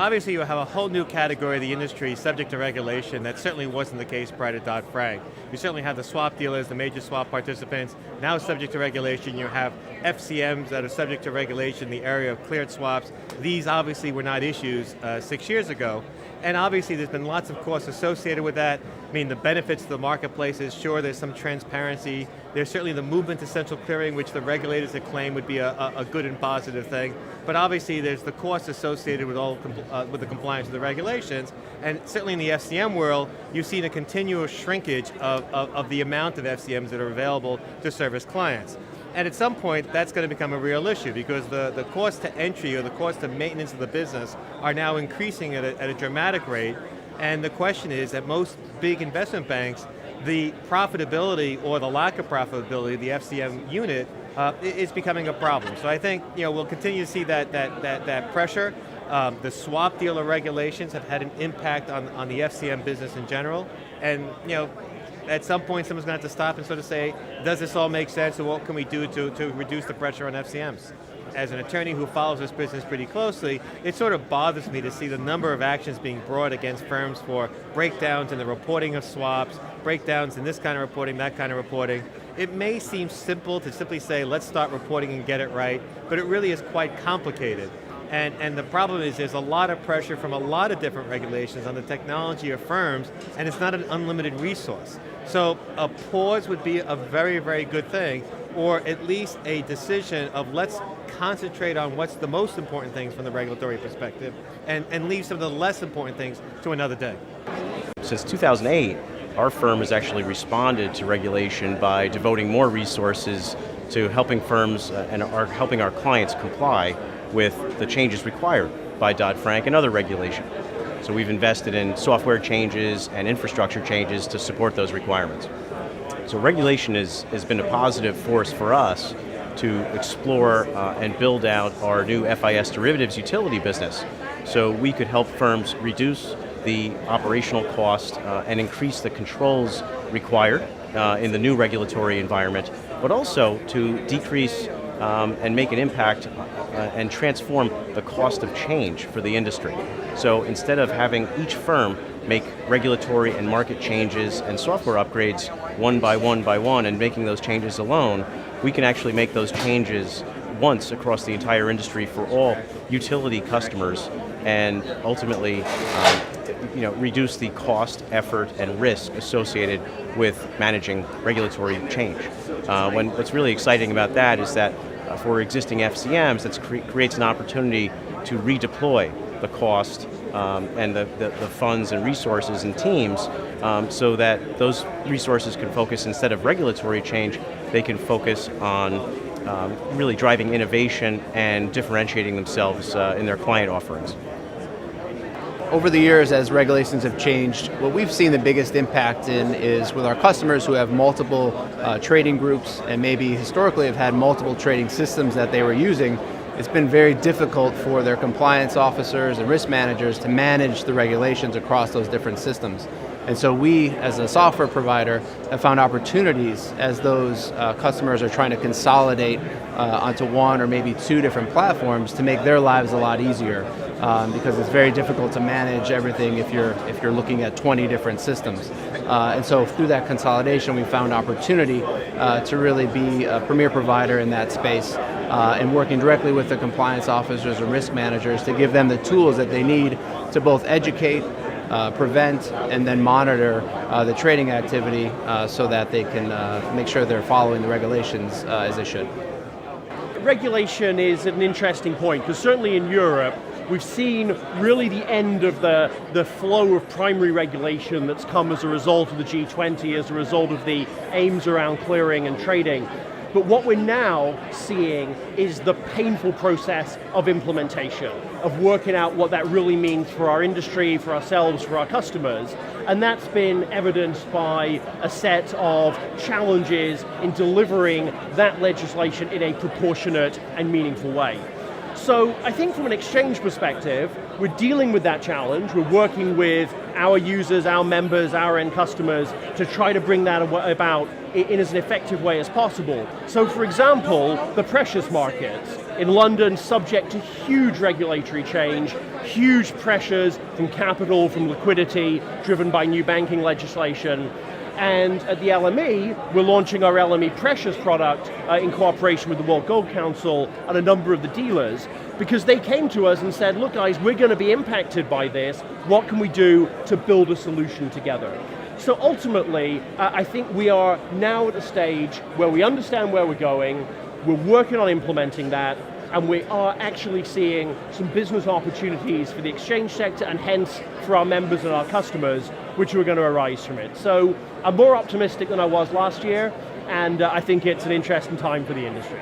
obviously you have a whole new category of the industry subject to regulation that certainly wasn't the case prior to Dodd-Frank. You certainly have the swap dealers, the major swap participants, now subject to regulation. You have FCMs that are subject to regulation in the area of cleared swaps. These obviously were not issues 6 years ago. And obviously there's been lots of costs associated with that. I mean, the benefits to the marketplace is, sure, there's some transparency. There's certainly the movement to central clearing, which the regulators have claimed would be a good and positive thing. But obviously there's the costs associated with with the compliance of the regulations. And certainly in the FCM world, you've seen a continuous shrinkage of the amount of FCMs that are available to service clients. And at some point, that's going to become a real issue because the cost to entry or the cost of maintenance of the business are now increasing at a dramatic rate. And the question is that most big investment banks, the profitability or the lack of profitability of the FCM unit is becoming a problem. So I think we'll continue to see that pressure. The swap dealer regulations have had an impact on the FCM business in general. And at some point, someone's going to have to stop and sort of say, does this all make sense, and what can we do to reduce the pressure on FCMs? As an attorney who follows this business pretty closely, it sort of bothers me to see the number of actions being brought against firms for breakdowns in the reporting of swaps, breakdowns in this kind of reporting, that kind of reporting. It may seem simple to simply say, let's start reporting and get it right, but it really is quite complicated. And the problem is there's a lot of pressure from a lot of different regulations on the technology of firms, and it's not an unlimited resource. So a pause would be a very, very good thing, or at least a decision of let's concentrate on what's the most important things from the regulatory perspective and leave some of the less important things to another day. Since 2008, our firm has actually responded to regulation by devoting more resources to helping firms and helping our clients comply with the changes required by Dodd-Frank and other regulation. So we've invested in software changes and infrastructure changes to support those requirements. So regulation has been a positive force for us to explore and build out our new FIS derivatives utility business. So we could help firms reduce the operational cost and increase the controls required in the new regulatory environment, but also to decrease and make an impact and transform the cost of change for the industry. So instead of having each firm make regulatory and market changes and software upgrades one by one and making those changes alone, we can actually make those changes once across the entire industry for all utility customers and ultimately reduce the cost, effort, and risk associated with managing regulatory change. What's really exciting about that is that for existing FCMs, that creates an opportunity to redeploy the cost and the funds and resources and teams so that those resources can focus, instead of regulatory change, they can focus on really driving innovation and differentiating themselves in their client offerings. Over the years, as regulations have changed, what we've seen the biggest impact in is with our customers who have multiple trading groups and maybe historically have had multiple trading systems that they were using. It's been very difficult for their compliance officers and risk managers to manage the regulations across those different systems. And so we, as a software provider, have found opportunities as those customers are trying to consolidate onto one or maybe two different platforms to make their lives a lot easier. Because it's very difficult to manage everything if you're looking at 20 different systems. And so through that consolidation, we found opportunity to really be a premier provider in that space and working directly with the compliance officers and risk managers to give them the tools that they need to both educate, prevent, and then monitor the trading activity so that they can make sure they're following the regulations as they should. Regulation is an interesting point because certainly in Europe, we've seen really the end of the flow of primary regulation that's come as a result of the G20, as a result of the aims around clearing and trading. But what we're now seeing is the painful process of implementation, of working out what that really means for our industry, for ourselves, for our customers. And that's been evidenced by a set of challenges in delivering that legislation in a proportionate and meaningful way. So I think from an exchange perspective, we're dealing with that challenge. We're working with our users, our members, our end customers to try to bring that about in as an effective way as possible. So for example, the precious markets in London, subject to huge regulatory change, huge pressures from capital, from liquidity, driven by new banking legislation. And at the LME, we're launching our LME Precious product in cooperation with the World Gold Council and a number of the dealers, because they came to us and said, look guys, we're going to be impacted by this. What can we do to build a solution together? So ultimately, I think we are now at a stage where we understand where we're going, we're working on implementing that, and we are actually seeing some business opportunities for the exchange sector and hence for our members and our customers, which are going to arise from it. So I'm more optimistic than I was last year, and I think it's an interesting time for the industry.